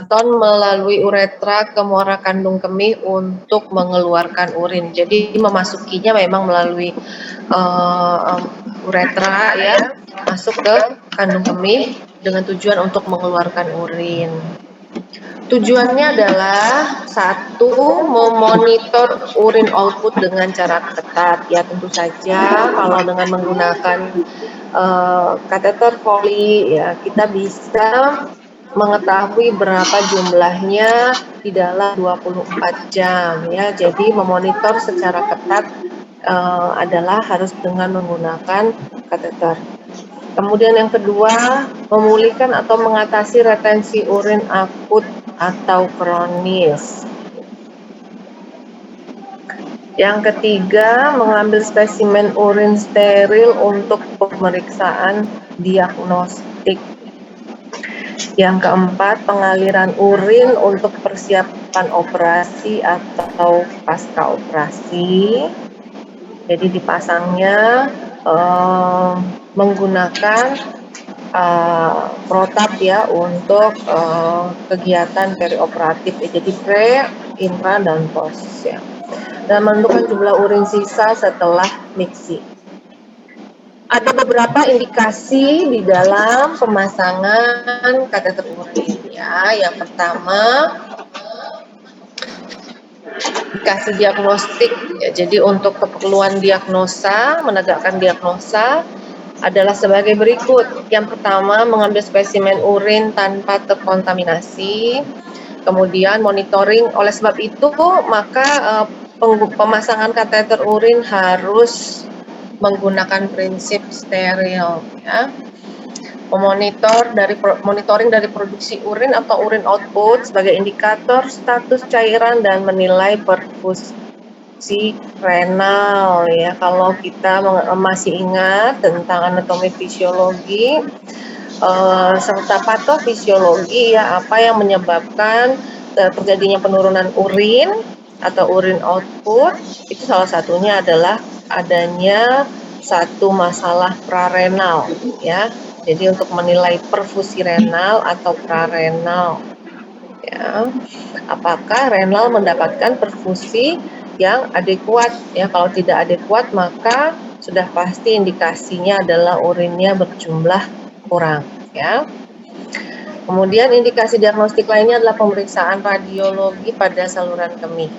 ton melalui uretra ke muara kandung kemih untuk mengeluarkan urin. Jadi memasukinya memang melalui uretra ya, masuk ke kandung kemih dengan tujuan untuk mengeluarkan urin. Tujuannya adalah satu, memonitor urin output dengan cara ketat. Ya tentu saja kalau dengan menggunakan kateter Foley ya kita bisa mengetahui berapa jumlahnya di dalam 24 jam ya. Jadi memonitor secara ketat adalah harus dengan menggunakan kateter. Kemudian yang kedua, memulihkan atau mengatasi retensi urin akut atau kronis. Yang ketiga, mengambil spesimen urin steril untuk pemeriksaan diagnostik. Yang keempat, pengaliran urin untuk persiapan operasi atau pasca operasi. Jadi dipasangnya menggunakan protap ya untuk kegiatan perioperatif. Jadi pre, intra, dan post ya. Dan menentukan jumlah urin sisa setelah mixing. Ada beberapa indikasi di dalam pemasangan kateter urin ya. Yang pertama, indikasi diagnostik ya. Jadi untuk keperluan diagnosa, menegakkan diagnosa adalah sebagai berikut. Yang pertama, mengambil spesimen urin tanpa terkontaminasi. Kemudian monitoring. Oleh sebab itu, maka pemasangan kateter urin harus menggunakan prinsip steril ya. Monitoring dari produksi urin atau urin output sebagai indikator status cairan dan menilai perfusi renal ya. Kalau kita masih ingat tentang anatomi fisiologi serta patofisiologi ya, apa yang menyebabkan terjadinya penurunan urin atau urin output, itu salah satunya adalah adanya satu masalah prarenal ya. Jadi untuk menilai perfusi renal atau prarenal ya, apakah renal mendapatkan perfusi yang adekuat ya. Kalau tidak adekuat maka sudah pasti indikasinya adalah urinnya berjumlah kurang ya. Kemudian indikasi diagnostik lainnya adalah pemeriksaan radiologi pada saluran kemih.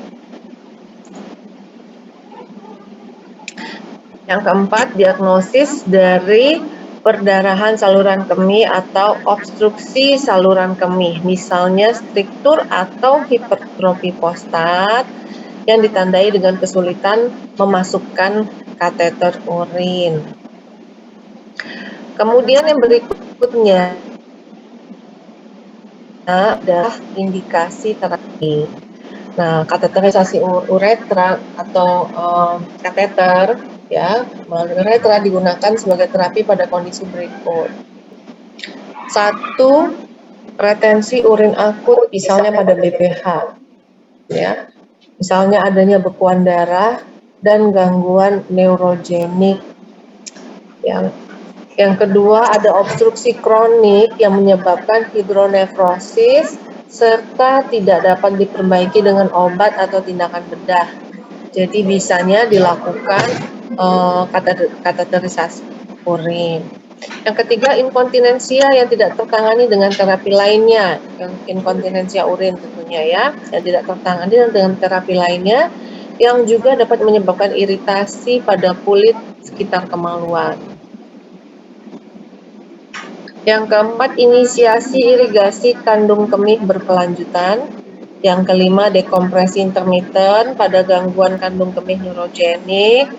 Yang keempat, diagnosis dari perdarahan saluran kemih atau obstruksi saluran kemih, misalnya struktur atau hipertrofi prostat yang ditandai dengan kesulitan memasukkan kateter urin. Kemudian yang berikutnya adalah indikasi terapi. Nah, kateterisasi uretra atau kateter ya melalui uretra digunakan sebagai terapi pada kondisi berikut. Satu, retensi urin akut misalnya pada BPH ya. Misalnya adanya bekuan darah dan gangguan neurogenik. Yang kedua, ada obstruksi kronik yang menyebabkan hidronefrosis serta tidak dapat diperbaiki dengan obat atau tindakan bedah. Jadi bisanya dilakukan kateterisasi urin. Yang ketiga, inkontinensia yang tidak tertangani dengan terapi lainnya. Inkontinensia urin tentunya ya, yang tidak tertangani dengan terapi lainnya, yang juga dapat menyebabkan iritasi pada kulit sekitar kemaluan. Yang keempat, inisiasi irigasi kandung kemih berkelanjutan. Yang kelima, dekompresi intermiten pada gangguan kandung kemih neurogenik.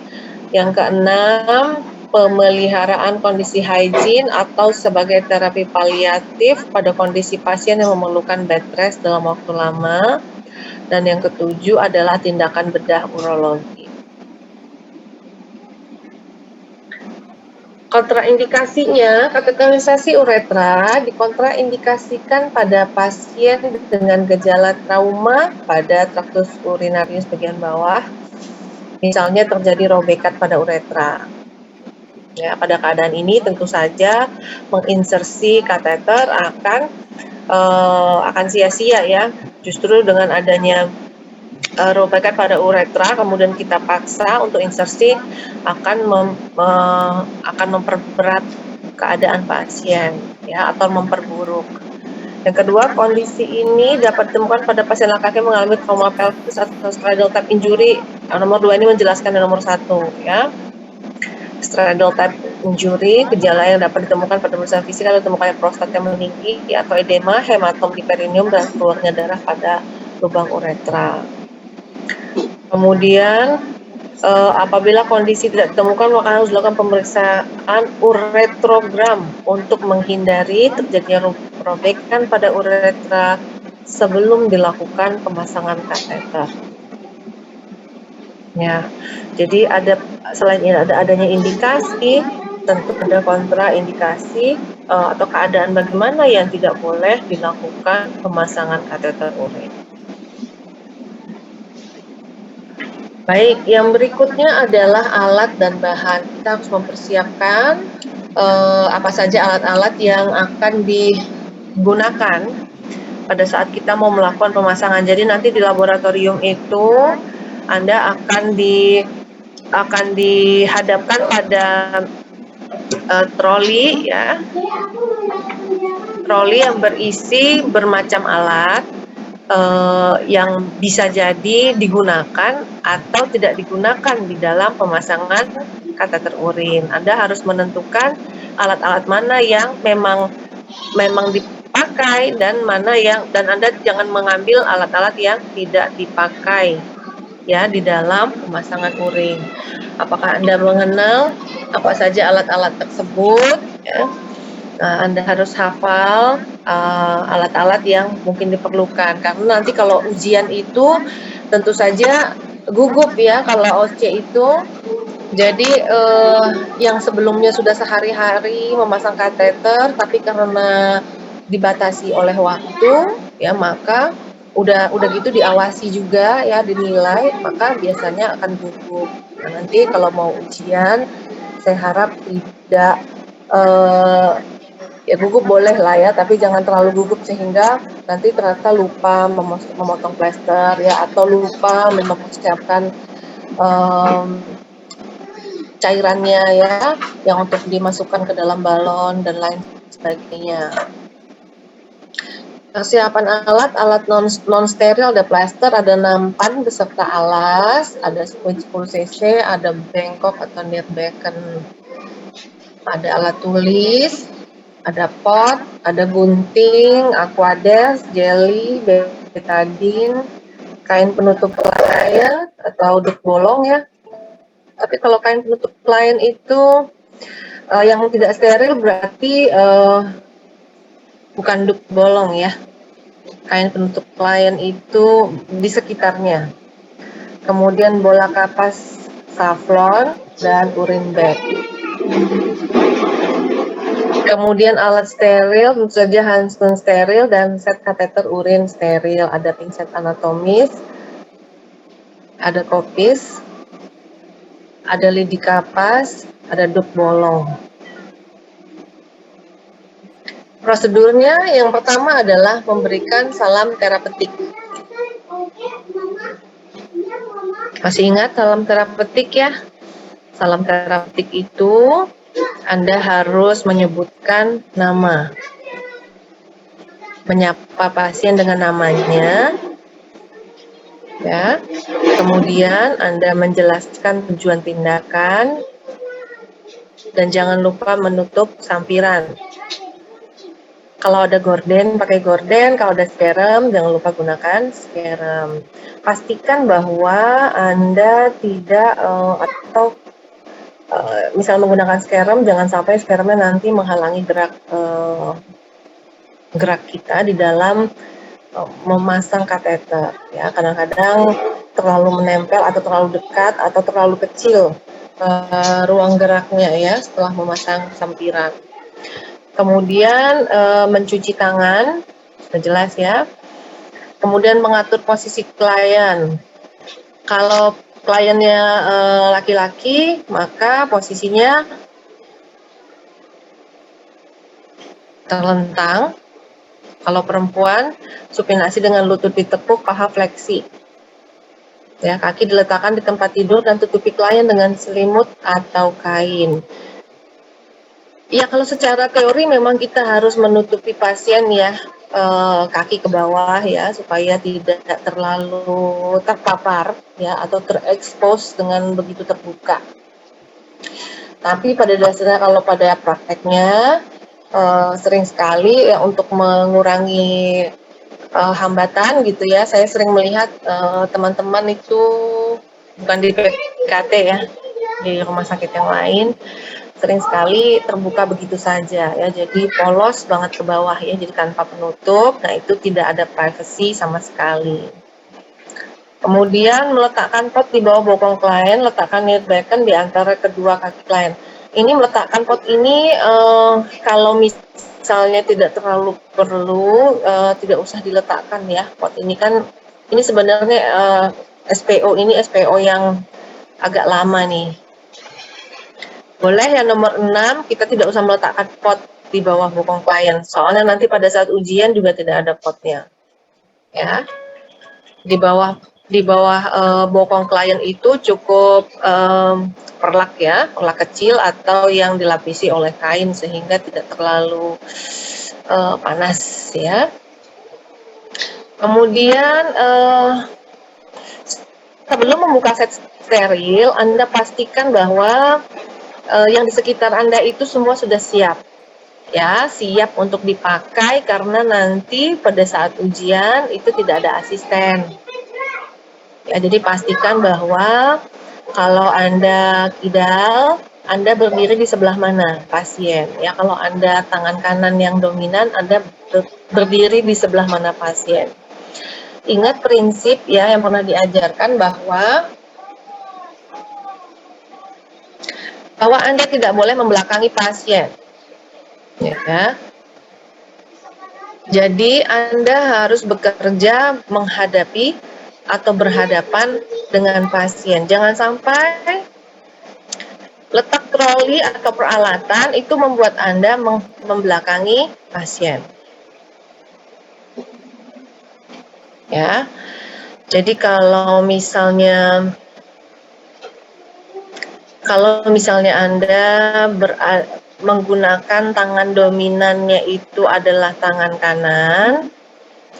Yang keenam, pemeliharaan kondisi hygiene atau sebagai terapi paliatif pada kondisi pasien yang memerlukan bed rest dalam waktu lama. Dan yang ketujuh adalah tindakan bedah urologi. Kontraindikasinya, kateterisasi uretra dikontraindikasikan pada pasien dengan gejala trauma pada traktus urinarius bagian bawah, misalnya terjadi robekan pada uretra. Ya, pada keadaan ini tentu saja menginsersi kateter akan sia-sia ya. Justru dengan adanya robekan pada uretra, kemudian kita paksa untuk insersi akan memperberat keadaan pasien ya, atau memperburuk. Yang kedua, kondisi ini dapat ditemukan pada pasien laki-laki mengalami trauma pelvis atau straddle tap injury. Nomor 2 ini menjelaskan yang nomor 1 ya. Straddle tap injury, gejala yang dapat ditemukan pada pemeriksaan fisik adalah ditemukannya prostat yang meninggi atau edema, hematom di perineum, dan keluarnya darah pada lubang uretra. Kemudian apabila kondisi tidak ditemukan, maka harus dilakukan pemeriksaan uretrogram untuk menghindari terjadinya robekan pada uretra sebelum dilakukan pemasangan kateter. Ya, jadi selain adanya indikasi, tentu ada kontraindikasi atau keadaan bagaimana yang tidak boleh dilakukan pemasangan kateter urin. Baik, yang berikutnya adalah alat dan bahan. Kita harus mempersiapkan apa saja alat-alat yang akan digunakan pada saat kita mau melakukan pemasangan. Jadi nanti di laboratorium itu Anda akan dihadapkan pada troli ya, troli yang berisi bermacam alat yang bisa jadi digunakan atau tidak digunakan di dalam pemasangan kateter urin. Anda harus menentukan alat-alat mana yang memang dipakai dan Anda jangan mengambil alat-alat yang tidak dipakai ya di dalam pemasangan urin. Apakah Anda mengenal apa saja alat-alat tersebut ya? Nah, Anda harus hafal alat-alat yang mungkin diperlukan, karena nanti kalau ujian itu tentu saja gugup ya kalau OC itu. Jadi yang sebelumnya sudah sehari-hari memasang kateter, tapi karena dibatasi oleh waktu ya, maka udah gitu diawasi juga ya, dinilai, maka biasanya akan gugup. Nah, nanti kalau mau ujian, saya harap tidak ya gugup boleh lah ya, tapi jangan terlalu gugup sehingga nanti ternyata lupa memotong plester ya, atau lupa mempersiapkan cairannya ya, yang untuk dimasukkan ke dalam balon dan lain sebagainya. Persiapan alat non steril, ada plaster, ada nampan beserta alas, ada sponge 10 cc, ada bengkok atau needle beacon, ada alat tulis, ada pot, ada gunting, aquades, jelly, betadine, kain penutup lain atau duk bolong ya. Tapi kalau kain penutup lain itu yang tidak steril berarti bukan duk bolong ya. Kain penutup lain itu di sekitarnya. Kemudian bola kapas safflon dan urin bag. Kemudian alat steril, tentu saja handphone steril dan set kateter urin steril. Ada pinset anatomis, ada kopis, ada lidi kapas, ada duk bolong. Prosedurnya yang pertama adalah memberikan salam terapeutik. Masih ingat salam terapeutik ya? Salam terapeutik itu Anda harus menyebutkan nama, menyapa pasien dengan namanya, ya. Kemudian Anda menjelaskan tujuan tindakan dan jangan lupa menutup sampiran. Kalau ada gorden, pakai gorden. Kalau ada serum, jangan lupa gunakan serum. Pastikan bahwa Anda tidak misal menggunakan serum, jangan sampai serumnya nanti menghalangi gerak kita di dalam memasang kateter. Ya, kadang-kadang terlalu menempel atau terlalu dekat atau terlalu kecil ruang geraknya ya setelah memasang sampiran. Kemudian mencuci tangan, sudah jelas ya. Kemudian mengatur posisi klien. Kalau kliennya laki-laki, maka posisinya terlentang. Kalau perempuan, supinasi dengan lutut ditekuk, paha fleksi. Ya, kaki diletakkan di tempat tidur dan tutupi klien dengan selimut atau kain. Ya, kalau secara teori memang kita harus menutupi pasien ya, kaki ke bawah ya, supaya tidak terlalu terpapar ya, atau terekspos dengan begitu terbuka. Tapi pada dasarnya kalau pada prakteknya, sering sekali ya untuk mengurangi hambatan gitu ya, saya sering melihat teman-teman itu bukan di PKT ya, di rumah sakit yang lain, sering sekali terbuka begitu saja ya, jadi polos banget ke bawah ya, jadi tanpa penutup. Nah, itu tidak ada privacy sama sekali. Kemudian meletakkan pot di bawah bokong klien, letakkan near backen di antara kedua kaki klien. Ini meletakkan pot ini kalau misalnya tidak terlalu perlu, tidak usah diletakkan ya. Pot ini kan, ini sebenarnya SPO ini SPO yang agak lama nih. Boleh yang nomor 6, kita tidak usah meletakkan pot di bawah bokong klien. Soalnya nanti pada saat ujian juga tidak ada potnya. Ya. Di bawah bokong klien itu cukup perlak ya, perlak kecil atau yang dilapisi oleh kain sehingga tidak terlalu panas ya. Kemudian sebelum membuka set steril, Anda pastikan bahwa yang di sekitar Anda itu semua sudah siap. Ya, siap untuk dipakai karena nanti pada saat ujian itu tidak ada asisten. Ya, jadi pastikan bahwa kalau Anda kidal, Anda berdiri di sebelah mana pasien. Ya, kalau Anda tangan kanan yang dominan, Anda berdiri di sebelah mana pasien. Ingat prinsip ya yang pernah diajarkan bahwa Anda tidak boleh membelakangi pasien. Ya. Jadi Anda harus bekerja menghadapi atau berhadapan dengan pasien. Jangan sampai letak troli atau peralatan itu membuat Anda membelakangi pasien. Ya. Jadi kalau misalnya Anda menggunakan tangan dominannya itu adalah tangan kanan,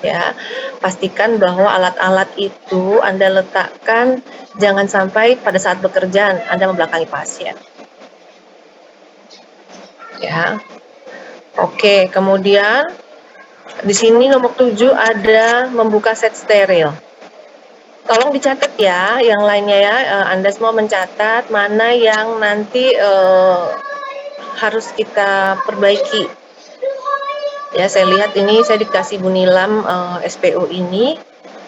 ya, pastikan bahwa alat-alat itu Anda letakkan, jangan sampai pada saat bekerja Anda membelakangi pasien. Ya. Oke, kemudian di sini nomor 7 ada membuka set steril. Tolong dicatat ya, yang lainnya ya, Anda semua mencatat mana yang nanti harus kita perbaiki. Ya, saya lihat ini saya dikasih Bu Nilam SPO ini,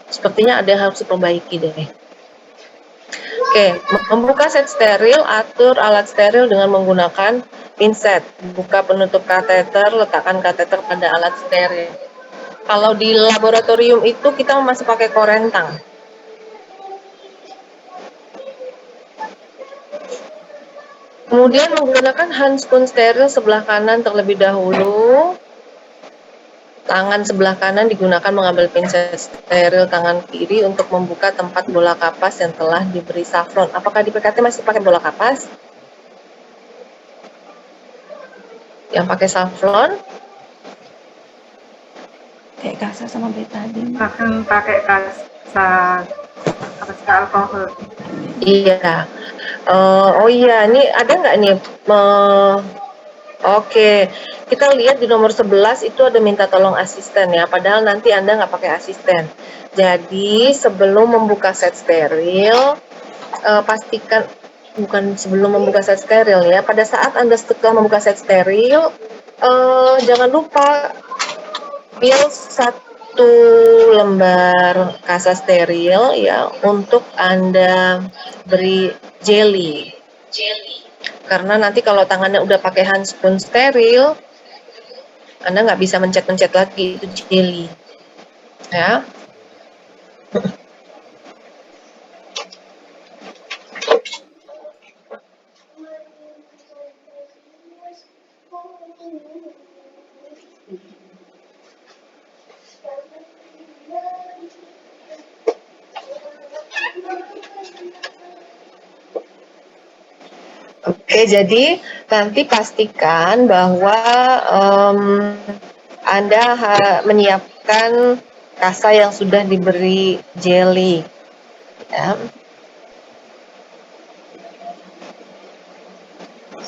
sepertinya ada yang harus diperbaiki deh. Oke, membuka set steril, atur alat steril dengan menggunakan pinset. Buka penutup kateter, letakkan kateter pada alat steril. Kalau di laboratorium itu kita masih pakai korentang. Kemudian menggunakan handscoon steril sebelah kanan terlebih dahulu. Tangan sebelah kanan digunakan mengambil pinset steril tangan kiri untuk membuka tempat bola kapas yang telah diberi saffron. Apakah di PKT masih pakai bola kapas? Yang pakai saffron? Kayak kasa sama betadine. Akan pakai kasa alkohol. Iya. Oh iya, ini ada nggak nih? Oke, kita lihat di nomor 11 itu ada minta tolong asisten ya, padahal nanti Anda nggak pakai asisten. Jadi sebelum membuka set steril, pastikan, bukan sebelum membuka set steril ya, pada saat Anda setelah membuka set steril, jangan lupa pil 1 lembar kasa steril ya untuk Anda beri jelly. Karena nanti kalau tangannya udah pakai handscoon steril, Anda nggak bisa mencet-mencet lagi, itu jelly. Ya. Oke, jadi nanti pastikan bahwa Anda menyiapkan kasa yang sudah diberi jelly. Ya.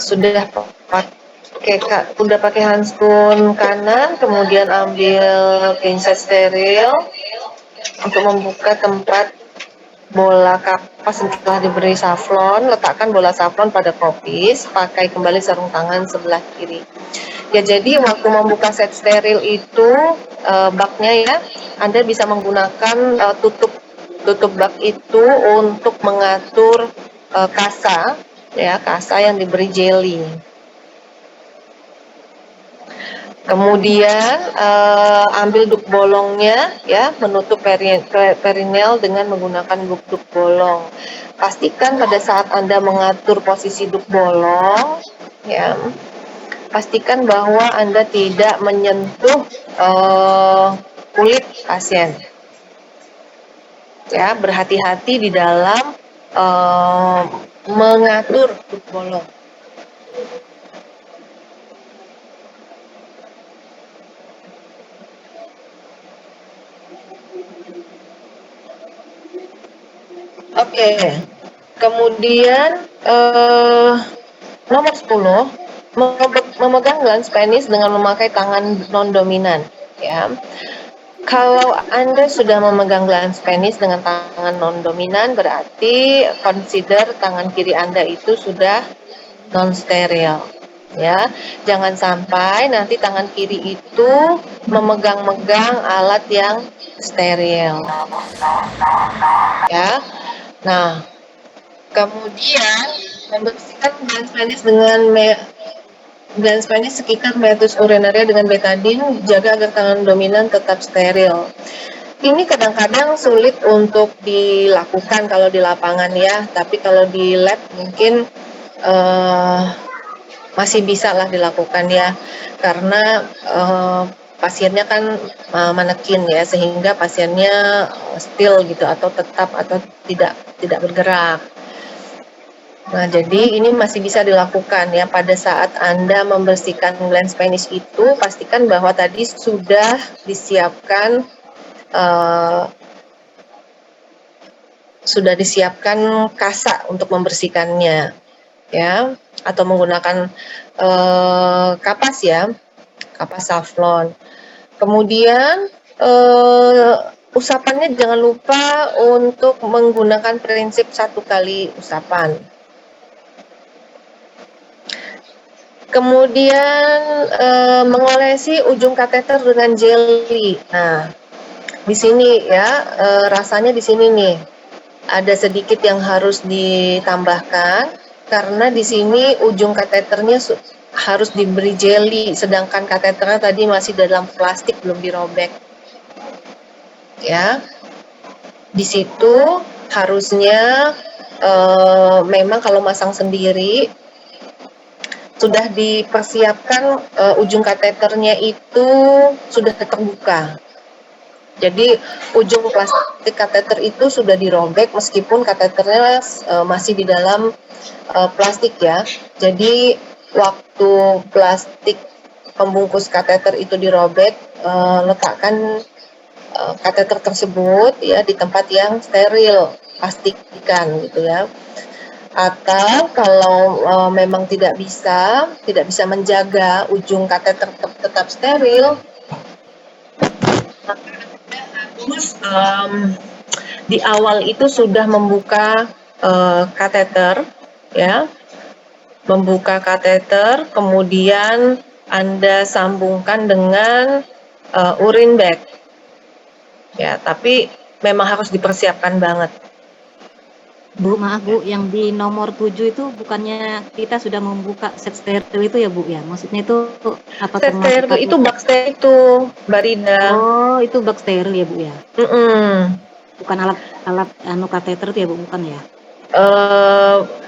Sudah pakai handphone kanan, kemudian ambil pinset steril untuk membuka tempat bola kapas setelah diberi saffron. Letakkan bola saffron pada kopis, pakai kembali sarung tangan sebelah kiri. Ya, jadi waktu membuka set steril itu baknya ya, Anda bisa menggunakan tutup bak itu untuk mengatur kasa yang diberi jelly. Kemudian ambil duk bolongnya ya, menutup perinel dengan menggunakan duk bolong. Pastikan pada saat Anda mengatur posisi duk bolong ya, pastikan bahwa Anda tidak menyentuh kulit pasien. Ya, berhati-hati di dalam mengatur duk bolong. Oke. Kemudian nomor 10, memegang glans penis dengan memakai tangan non-dominan. Ya. Kalau Anda sudah memegang glans penis dengan tangan non-dominan, berarti consider tangan kiri Anda itu sudah non-steril. Ya, jangan sampai nanti tangan kiri itu memegang-megang alat yang steril. Ya. Nah, kemudian membersihkan glans penis dengan glans penis sekitar meatus urinaria dengan betadine, jaga agar tangan dominan tetap steril. Ini kadang-kadang sulit untuk dilakukan kalau di lapangan ya, tapi kalau di lab mungkin masih bisa lah dilakukan ya, karena pasiennya kan manekin ya, sehingga pasiennya still gitu atau tetap atau tidak bergerak. Nah, jadi ini masih bisa dilakukan ya pada saat Anda membersihkan glans penis itu, pastikan bahwa tadi sudah disiapkan kasa untuk membersihkannya ya, atau menggunakan kapas ya, kapas saffron. Kemudian usapannya jangan lupa untuk menggunakan prinsip 1 kali usapan. Kemudian mengolesi ujung kateter dengan jelly. Nah, di sini ya rasanya di sini nih ada sedikit yang harus ditambahkan karena di sini ujung kateternya harus diberi jelly, sedangkan kateternya tadi masih dalam plastik belum dirobek. Ya, di situ harusnya memang kalau masang sendiri sudah dipersiapkan ujung kateternya itu sudah terbuka. Jadi ujung plastik kateter itu sudah dirobek meskipun kateternya masih di dalam plastik ya. Jadi waktu plastik pembungkus kateter itu dirobek, letakkan kateter tersebut ya di tempat yang steril, pastikan gitu ya. Atau kalau memang tidak bisa menjaga ujung kateter tetap steril, maka harus di awal itu sudah membuka kateter ya, membuka kateter, kemudian Anda sambungkan dengan urine bag ya, tapi memang harus dipersiapkan banget. Bu, maaf Bu, yang di nomor 7 itu bukannya kita sudah membuka set steril itu ya Bu ya? Maksudnya itu apa Set steril itu bak steril itu, Mbak Rida. Oh, itu bak steril ya Bu ya? Bukan alat kateter itu ya Bu, bukan ya?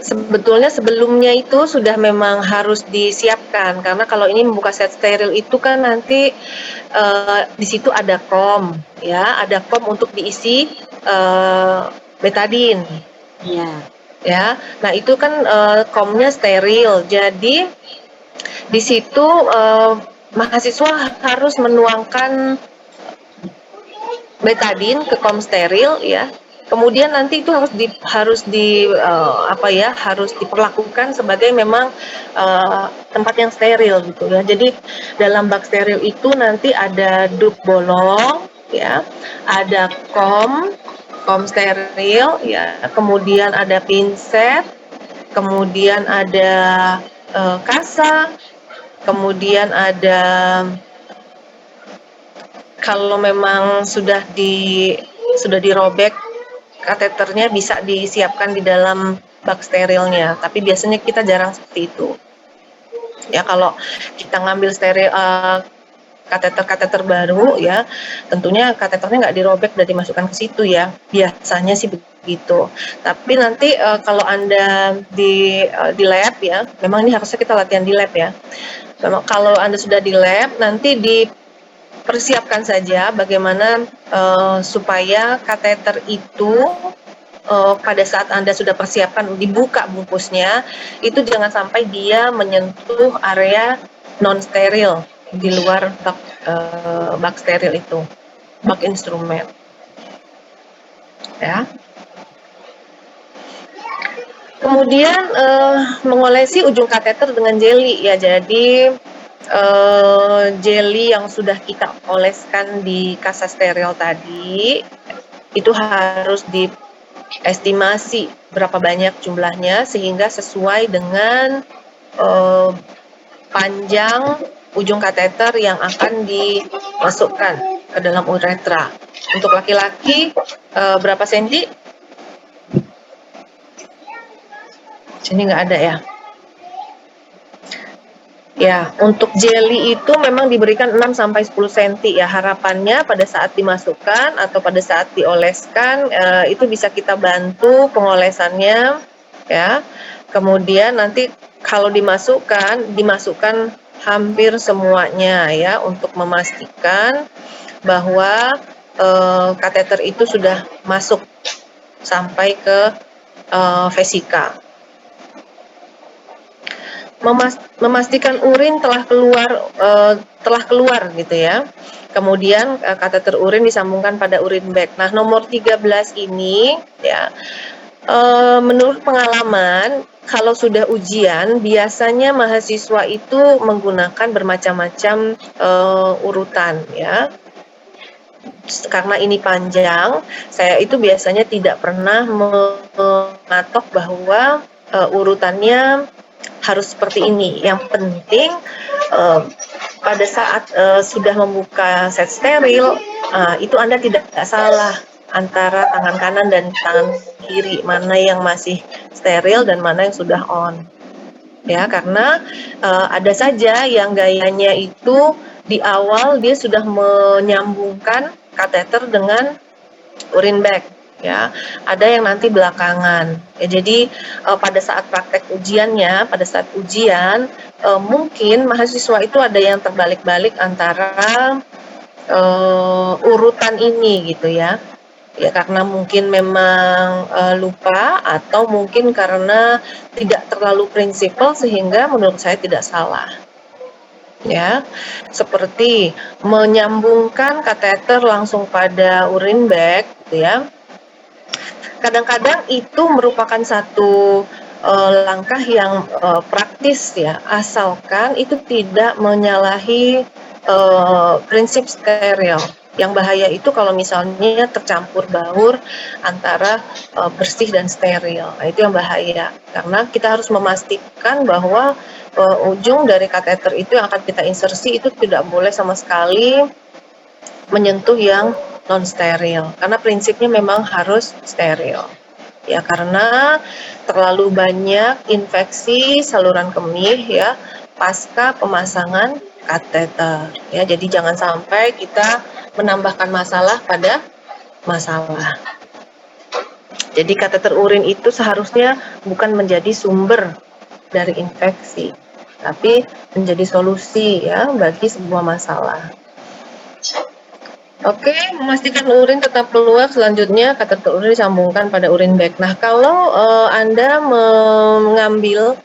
Sebetulnya sebelumnya itu sudah memang harus disiapkan, karena kalau ini membuka set steril itu kan nanti di situ ada kom ya, ada kom untuk diisi betadine. Iya. ya. Nah, itu kan komnya steril. Jadi di situ mahasiswa harus menuangkan betadin ke kom steril ya. Kemudian nanti itu harus diperlakukan sebagai memang tempat yang steril gitu ya. Jadi dalam bak steril itu nanti ada dup bolong ya, ada kom steril ya, kemudian ada pinset, kemudian ada kasa, kemudian ada kalau memang sudah dirobek kateternya bisa disiapkan di dalam bak sterilnya, tapi biasanya kita jarang seperti itu. Ya kalau kita ngambil kateter baru ya, tentunya kateternya nggak dirobek dan dimasukkan ke situ ya. Biasanya sih begitu. Tapi nanti kalau Anda di lab ya, memang ini harusnya kita latihan di lab ya. Memang kalau Anda sudah di lab, nanti dipersiapkan saja bagaimana supaya kateter itu pada saat Anda sudah persiapkan dibuka bungkusnya, itu jangan sampai dia menyentuh area non steril di luar bak steril itu, bak instrumen. Ya. Kemudian mengolesi ujung kateter dengan jeli ya. Jadi jeli yang sudah kita oleskan di kasa steril tadi itu harus diestimasi berapa banyak jumlahnya sehingga sesuai dengan panjang ujung kateter yang akan dimasukkan ke dalam uretra. Untuk laki-laki berapa senti? Sini nggak ada ya. Ya, untuk jeli itu memang diberikan 6-10 cm ya. Harapannya pada saat dimasukkan atau pada saat dioleskan itu bisa kita bantu pengolesannya ya. Kemudian nanti kalau dimasukkan hampir semuanya ya untuk memastikan bahwa kateter itu sudah masuk sampai ke vesika. Memastikan urin telah keluar gitu ya. Kemudian kateter urin disambungkan pada urin bag. Nah, nomor 13 ini ya menurut pengalaman kalau sudah ujian biasanya mahasiswa itu menggunakan bermacam-macam urutan ya. Karena ini panjang, saya itu biasanya tidak pernah mematok bahwa urutannya harus seperti ini. Yang penting pada saat sudah membuka set steril, itu Anda tidak salah antara tangan kanan dan tangan kiri, mana yang masih steril dan mana yang sudah on. Ya, karena ada saja yang gayanya itu di awal dia sudah menyambungkan kateter dengan urin bag. Ya, ada yang nanti belakangan. Ya, jadi pada saat praktek ujiannya, pada saat ujian mungkin mahasiswa itu ada yang terbalik-balik antara urutan ini gitu ya. Ya karena mungkin memang lupa atau mungkin karena tidak terlalu prinsipal sehingga menurut saya tidak salah. Ya, seperti menyambungkan kateter langsung pada urin bag gitu ya. Kadang-kadang itu merupakan satu langkah yang praktis ya, asalkan itu tidak menyalahi prinsip steril. Yang bahaya itu kalau misalnya tercampur baur antara bersih dan steril. Nah, itu yang bahaya. Karena kita harus memastikan bahwa ujung dari kateter itu yang akan kita insersi itu tidak boleh sama sekali menyentuh yang non steril. Karena prinsipnya memang harus steril. Ya, karena terlalu banyak infeksi saluran kemih ya pasca pemasangan kateter. Ya, jadi jangan sampai kita menambahkan masalah pada masalah. Jadi kateter urin itu seharusnya bukan menjadi sumber dari infeksi, tapi menjadi solusi ya bagi sebuah masalah. Oke, memastikan urin tetap keluar, selanjutnya kateter urin disambungkan pada urin bag. Nah, kalau Anda mengambil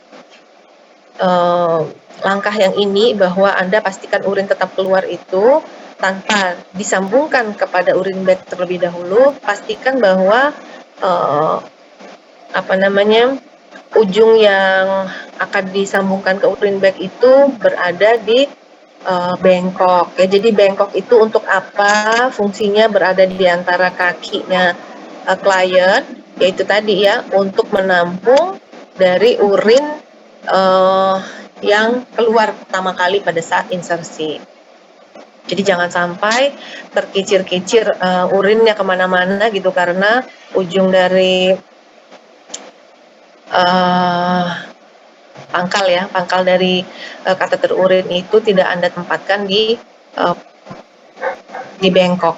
langkah yang ini bahwa Anda pastikan urin tetap keluar itu tanpa disambungkan kepada urin bag terlebih dahulu, pastikan bahwa ujung yang akan disambungkan ke urin bag itu berada di bengkok. Ya, jadi bengkok itu untuk apa? Fungsinya berada di antara kakinya klien, yaitu tadi ya, untuk menampung dari urin yang keluar pertama kali pada saat insersi. Jadi jangan sampai terkicir-kicir urinnya kemana-mana gitu, karena ujung dari pangkal dari kateter urin itu tidak Anda tempatkan di bengkok.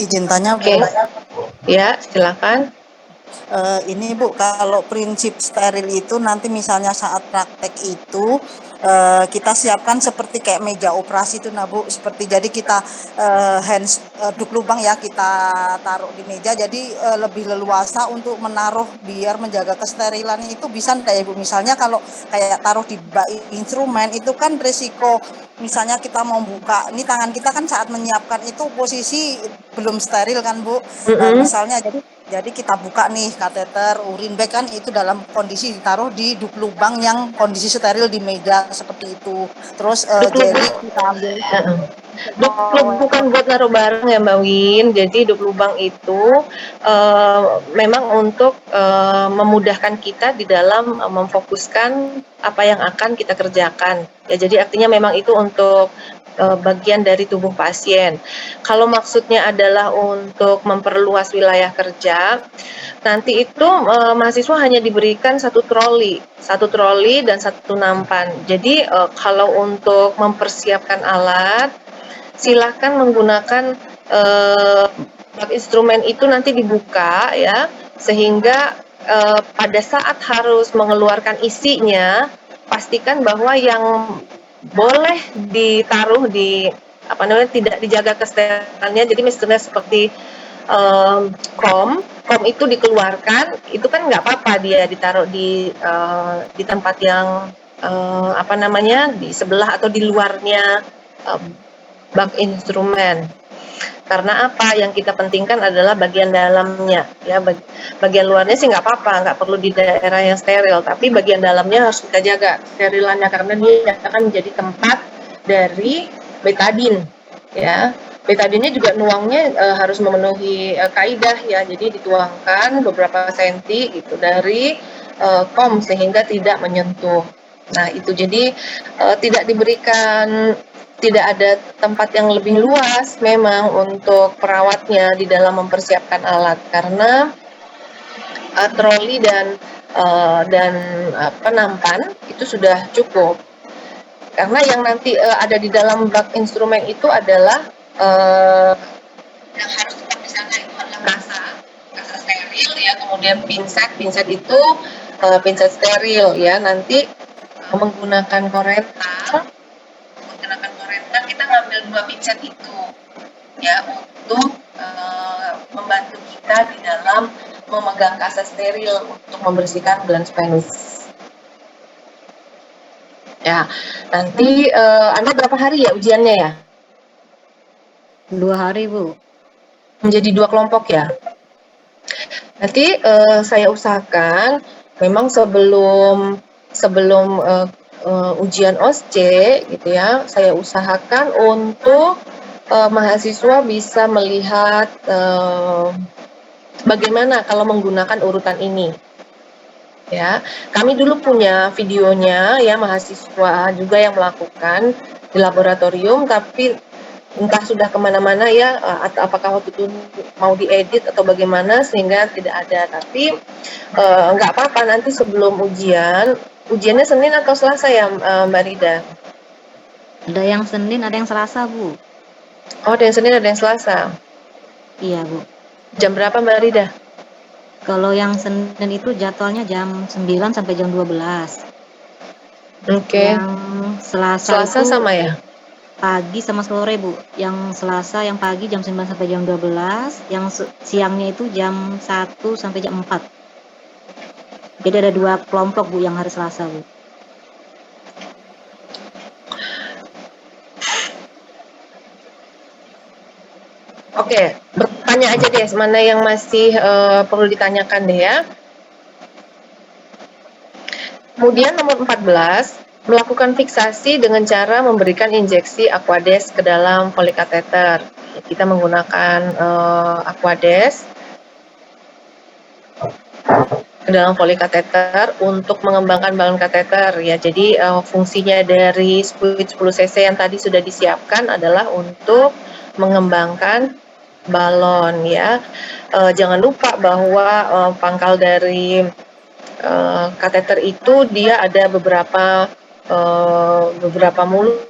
Izin tanya, Bu. Oke. Ya, silakan. Ini Bu, kalau prinsip steril itu nanti misalnya saat praktek itu kita siapkan seperti kayak meja operasi itu, nah Bu, seperti jadi kita duk lubang ya, kita taruh di meja, jadi lebih leluasa untuk menaruh biar menjaga kesterilan itu, bisa enggak ya Bu? Misalnya kalau kayak taruh di bak instrumen itu kan resiko, misalnya kita mau buka, ini tangan kita kan saat menyiapkan itu posisi belum steril kan Bu. Misalnya jadi kita buka nih kateter urin bag kan itu dalam kondisi ditaruh di duk lubang yang kondisi steril di meja seperti itu. Terus jeli kita ambil. Duk bukan buat naruh barang ya Mbak Win. Jadi duk lubang itu memang untuk memudahkan kita di dalam memfokuskan apa yang akan kita kerjakan. Ya, jadi artinya memang itu untuk bagian dari tubuh pasien. Kalau maksudnya adalah untuk memperluas wilayah kerja, nanti itu mahasiswa hanya diberikan satu troli dan satu nampan. Jadi kalau untuk mempersiapkan alat, silakan menggunakan bak instrumen itu nanti dibuka ya, sehingga pada saat harus mengeluarkan isinya, pastikan bahwa yang boleh ditaruh tidak dijaga kesterilannya. Jadi misalnya seperti kom itu dikeluarkan, itu kan nggak apa-apa dia ditaruh di tempat yang di sebelah atau di luarnya bak instrumen. Karena apa? Yang kita pentingkan adalah bagian dalamnya, ya. Bagian luarnya sih nggak apa-apa, nggak perlu di daerah yang steril, tapi bagian dalamnya harus kita jaga sterilannya, karena dia akan menjadi tempat dari betadin, ya. Betadinnya juga nuangnya harus memenuhi kaidah ya, jadi dituangkan beberapa senti gitu dari kom sehingga tidak menyentuh. Nah itu jadi tidak ada tempat yang lebih luas memang untuk perawatnya di dalam mempersiapkan alat, karena troli dan nampan itu sudah cukup. Karena yang nanti ada di dalam bak instrumen itu adalah yang harus tetap di sana itu adalah kasa steril ya, kemudian pinset itu pinset steril ya. Nanti menggunakan korental kita ngambil 2 pinset itu ya, untuk membantu kita di dalam memegang kasa steril untuk membersihkan glans penis. Ya, nanti Anda berapa hari ya ujiannya ya? 2 hari Bu. Menjadi 2 kelompok ya. Nanti saya usahakan memang sebelum ujian OSC gitu ya, saya usahakan untuk mahasiswa bisa melihat bagaimana kalau menggunakan urutan ini. Ya, kami dulu punya videonya ya, mahasiswa juga yang melakukan di laboratorium, tapi entah sudah kemana-mana ya, atau apakah waktu itu mau diedit atau bagaimana sehingga tidak ada. Tapi nggak apa-apa, nanti sebelum ujiannya Senin atau Selasa ya Mbak Rida? Ada yang Senin, ada yang Selasa Bu. Oh, ada yang Senin, ada yang Selasa. Iya Bu. Jam berapa Mbak Rida? Kalau yang Senin itu jadwalnya jam 9 sampai jam 12. Oke. Yang Selasa Selasa itu, sama ya? pagi sama sore Bu. Yang Selasa yang pagi jam 9 sampai jam 12, yang siangnya itu jam 1 sampai jam 4. Jadi ada 2 kelompok Bu yang hari Selasa Bu. Oke, bertanya aja deh mana yang masih perlu ditanyakan deh ya. Kemudian nomor 14, melakukan fiksasi dengan cara memberikan injeksi Aquades ke dalam polikateter. Kita menggunakan Aquades ke dalam polikateter untuk mengembangkan balon kateter ya. Jadi fungsinya dari fluid 10 cc yang tadi sudah disiapkan adalah untuk mengembangkan balon ya. Jangan lupa bahwa pangkal dari kateter itu dia ada beberapa mulut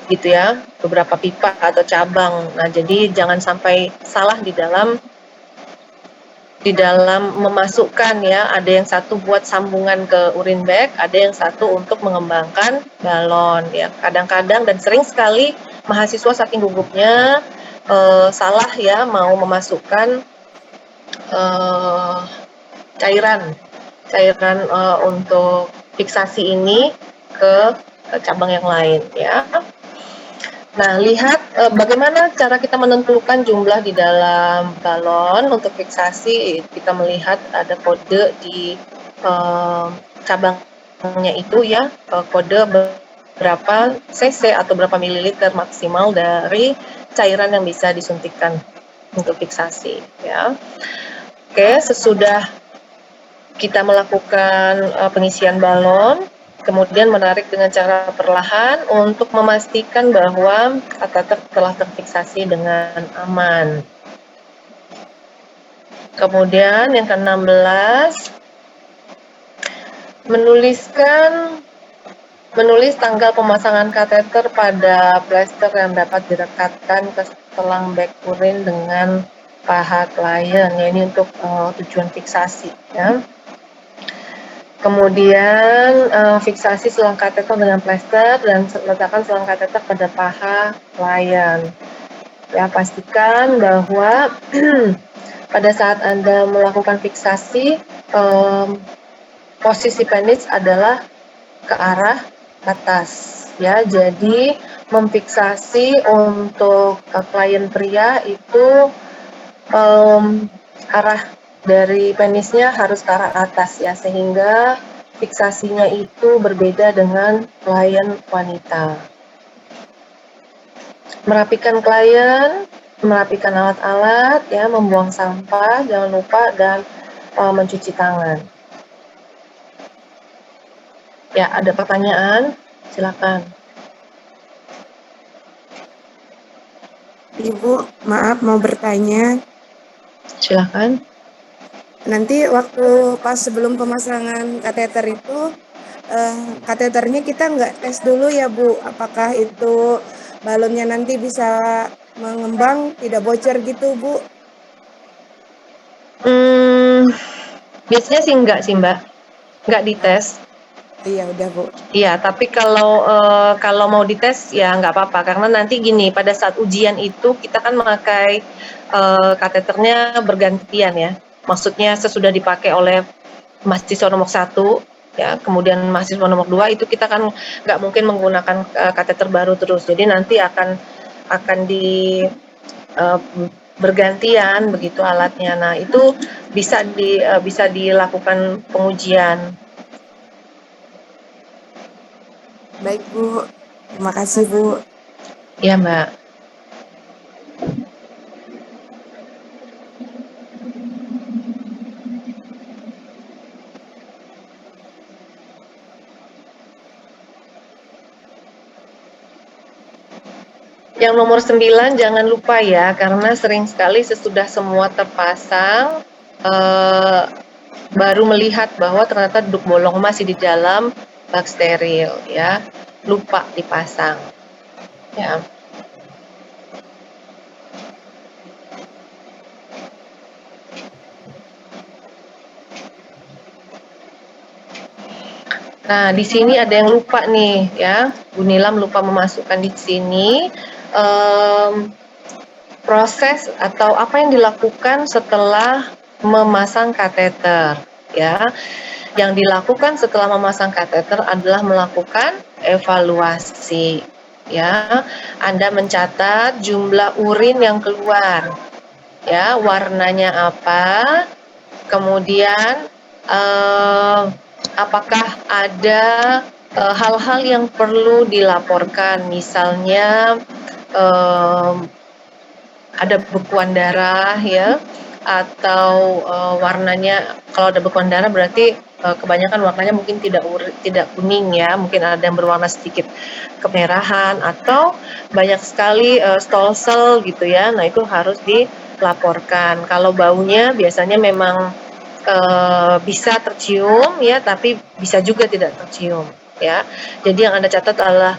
gitu ya, beberapa pipa atau cabang. Nah, jadi jangan sampai salah di dalam memasukkan ya, ada yang satu buat sambungan ke urine bag, ada yang satu untuk mengembangkan balon ya. Kadang-kadang dan sering sekali mahasiswa saking gugupnya salah ya mau memasukkan cairan untuk fiksasi ini ke cabang yang lain ya. Nah, lihat bagaimana cara kita menentukan jumlah di dalam balon untuk fiksasi. Kita melihat ada kode di cabangnya itu ya, kode berapa cc atau berapa mililiter maksimal dari cairan yang bisa disuntikkan untuk fiksasi ya. Oke, sesudah kita melakukan pengisian balon, kemudian menarik dengan cara perlahan untuk memastikan bahwa kateter telah terfiksasi dengan aman. Kemudian yang ke-16, menulis tanggal pemasangan kateter pada plester yang dapat direkatkan ke selang bag urin dengan paha klien. Ya, ini untuk tujuan fiksasi ya. Kemudian fiksasi selang kateter dengan plester dan letakkan selang kateter pada paha klien. Ya, pastikan bahwa pada saat Anda melakukan fiksasi, posisi penis adalah ke arah atas. Ya, jadi memfiksasi untuk klien pria itu arah dari penisnya harus ke arah atas ya, sehingga fiksasinya itu berbeda dengan klien wanita. Merapikan klien, merapikan alat-alat ya, membuang sampah jangan lupa, dan mencuci tangan. Ya, ada pertanyaan? Silakan. Ibu, maaf mau bertanya. Silakan. Nanti waktu pas sebelum pemasangan kateter itu, kateternya kita nggak tes dulu ya Bu, apakah itu balonnya nanti bisa mengembang, tidak bocor gitu Bu? Biasanya sih enggak sih Mbak, enggak dites. Iya udah Bu. Iya, tapi kalau mau dites ya nggak apa-apa, karena nanti gini, pada saat ujian itu kita kan memakai kateternya bergantian ya. Maksudnya sesudah dipakai oleh mahasiswa nomor 1 ya, kemudian mahasiswa nomor 2 itu kita kan nggak mungkin menggunakan kateter baru terus. Jadi nanti akan di bergantian begitu alatnya. Nah, itu bisa dilakukan pengujian. Baik Bu, terima kasih Bu. Ya, Mbak. Yang nomor 9 jangan lupa ya, karena sering sekali sesudah semua terpasang baru melihat bahwa ternyata duduk bolong masih di dalam bak steril ya, lupa dipasang ya. Nah, di sini ada yang lupa nih ya. Bu Nilam lupa memasukkan di sini proses atau apa yang dilakukan setelah memasang kateter ya. Yang dilakukan setelah memasang kateter adalah melakukan evaluasi ya. Anda mencatat jumlah urin yang keluar ya, warnanya apa, kemudian apakah ada hal-hal yang perlu dilaporkan, misalnya ada bekuan darah ya, atau warnanya, kalau ada bekuan darah berarti kebanyakan warnanya mungkin tidak kuning ya, mungkin ada yang berwarna sedikit kemerahan, atau banyak sekali stolsel gitu ya. Nah, itu harus dilaporkan. Kalau baunya biasanya memang bisa tercium ya, tapi bisa juga tidak tercium ya. Jadi yang Anda catat adalah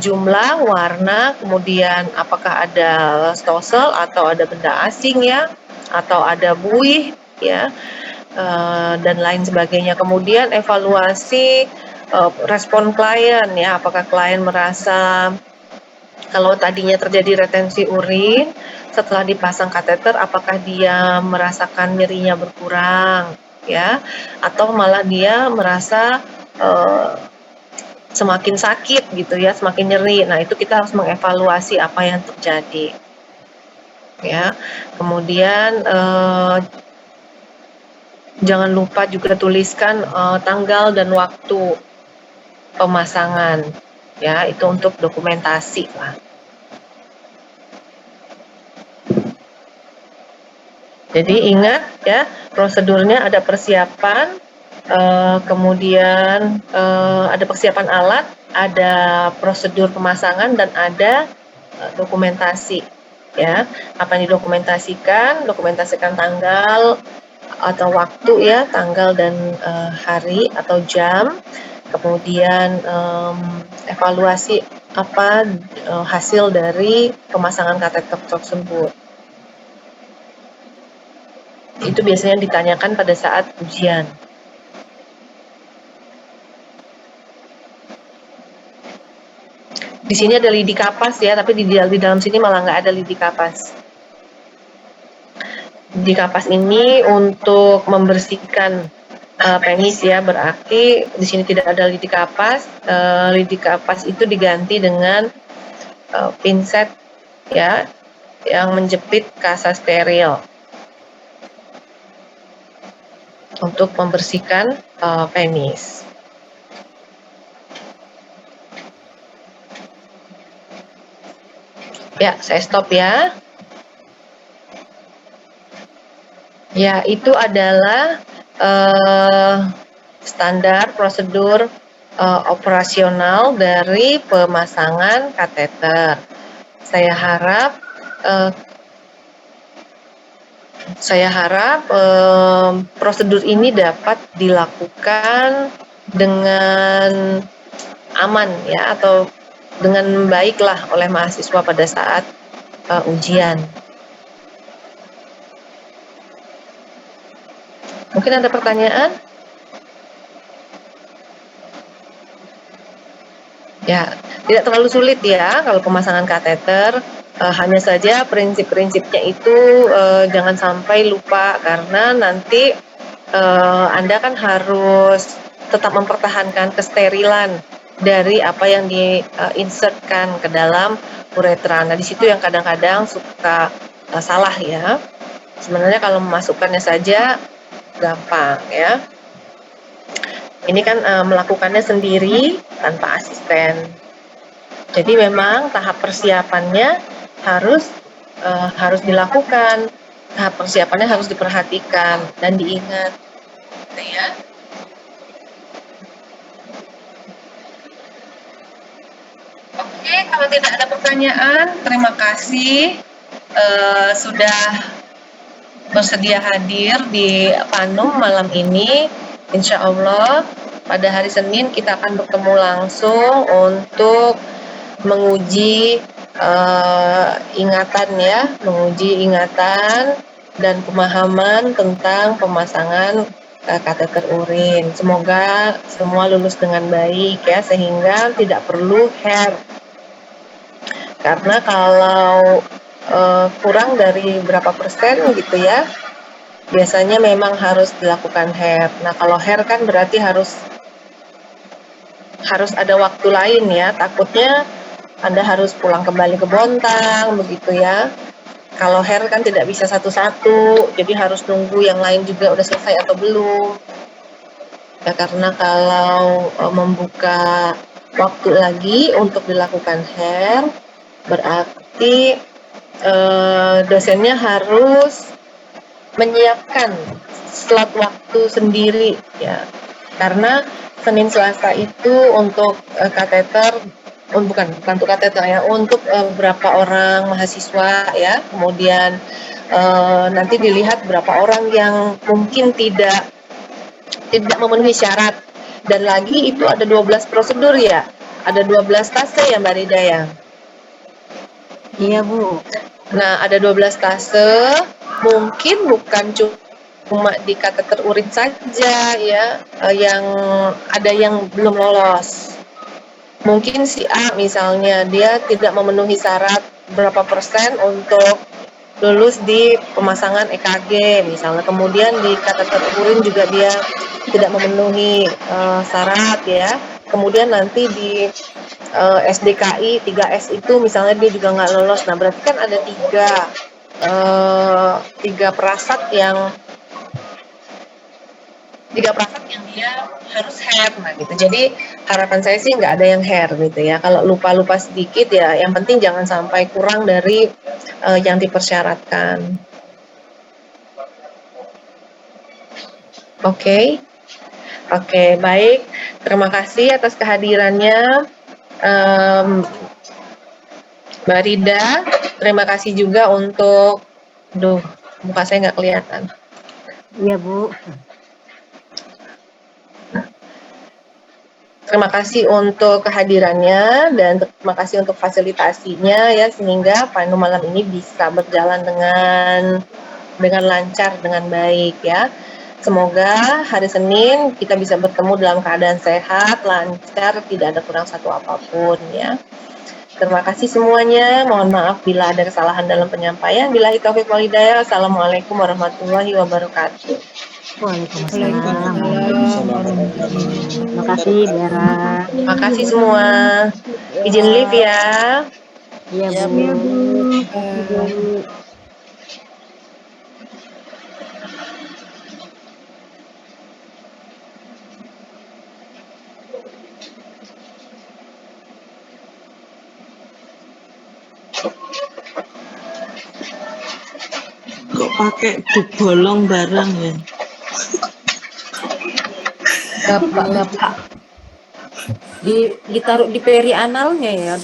jumlah, warna, kemudian apakah ada stolsel atau ada benda asing ya, atau ada buih ya, dan lain sebagainya. Kemudian evaluasi respon klien ya, apakah klien merasa kalau tadinya terjadi retensi urin, setelah dipasang kateter, apakah dia merasakan nyerinya berkurang, ya, atau malah dia merasa semakin sakit gitu ya, semakin nyeri. Nah, itu kita harus mengevaluasi apa yang terjadi, ya. Kemudian jangan lupa juga tuliskan tanggal dan waktu pemasangan, ya, itu untuk dokumentasi lah. Jadi ingat ya, prosedurnya ada persiapan, kemudian ada persiapan alat, ada prosedur pemasangan, dan ada dokumentasi. Ya, apa yang dokumentasikan tanggal atau waktu ya, tanggal dan hari atau jam, kemudian evaluasi apa hasil dari pemasangan kateter tersebut. Itu biasanya ditanyakan pada saat ujian. Di sini ada lidi kapas ya, tapi di dalam sini malah nggak ada lidi kapas. Lidi kapas ini untuk membersihkan penis ya, berarti di sini tidak ada lidi kapas. Lidi kapas itu diganti dengan pinset ya, yang menjepit kasa steril untuk membersihkan penis. Ya, saya stop ya. Ya, itu adalah standar prosedur operasional dari pemasangan kateter. Saya harap prosedur ini dapat dilakukan dengan aman ya, atau dengan baiklah oleh mahasiswa pada saat ujian. Mungkin ada pertanyaan? Ya, tidak terlalu sulit ya kalau pemasangan kateter. Hanya saja prinsip-prinsipnya itu jangan sampai lupa, karena nanti Anda kan harus tetap mempertahankan kesterilan dari apa yang diinsertkan ke dalam uretra. Nah, di situ yang kadang-kadang suka salah ya. Sebenarnya kalau memasukkannya saja gampang ya. Ini kan melakukannya sendiri tanpa asisten. Jadi memang tahap persiapannya harus dilakukan. Tahap persiapannya harus diperhatikan dan diingat. Gitu ya. Oke, kalau tidak ada pertanyaan, terima kasih sudah bersedia hadir di Panum malam ini. Insya Allah pada hari Senin kita akan bertemu langsung untuk menguji ingatan dan pemahaman tentang pemasangan kateter urin. Semoga semua lulus dengan baik ya, sehingga tidak perlu hair. Karena kalau kurang dari berapa persen gitu ya, biasanya memang harus dilakukan hair. Nah, kalau hair kan berarti harus ada waktu lain ya. Takutnya Anda harus pulang kembali ke Bontang begitu ya. Kalau hair kan tidak bisa satu-satu, jadi harus nunggu yang lain juga udah selesai atau belum. Ya, karena kalau membuka waktu lagi untuk dilakukan hair, berarti dosennya harus menyiapkan slot waktu sendiri ya. Karena Senin Selasa itu untuk kateter, bukan untuk kateter ya, untuk berapa orang mahasiswa ya. Kemudian nanti dilihat berapa orang yang mungkin tidak memenuhi syarat. Dan lagi itu ada 12 prosedur ya. Ada 12 tase ya Mbak Rida ya. Iya Bu. Nah, ada 12 tase, mungkin bukan cuma di kateter urin saja ya, yang ada yang belum lolos. Mungkin si A misalnya, dia tidak memenuhi syarat berapa persen untuk lulus di pemasangan EKG misalnya. Kemudian di kateter urin juga dia tidak memenuhi syarat ya. Kemudian nanti di SDKI 3S itu misalnya dia juga nggak lolos. Nah, berarti kan ada tiga prasat yang dia harus hair, nah gitu. Jadi harapan saya sih nggak ada yang hair gitu ya. Kalau lupa sedikit ya, yang penting jangan sampai kurang dari yang dipersyaratkan. Oke, baik. Terima kasih atas kehadirannya, Mbak Rida. Terima kasih juga untuk, muka saya nggak kelihatan. Iya Bu. Terima kasih untuk kehadirannya dan terima kasih untuk fasilitasinya ya, sehingga Panu malam ini bisa berjalan dengan lancar, dengan baik ya. Semoga hari Senin kita bisa bertemu dalam keadaan sehat, lancar, tidak ada kurang satu apapun ya. Terima kasih semuanya. Mohon maaf bila ada kesalahan dalam penyampaian. Billahi taufiq wal hidayah. Assalamualaikum warahmatullahi wabarakatuh. Waalaikumsalam. Terima kasih Bera. Terima kasih semua. Izin live ya. Iya Ya, Bu. Kok pakai dibolong barang ya? Bapak. Ditaruh di peri analnya ya,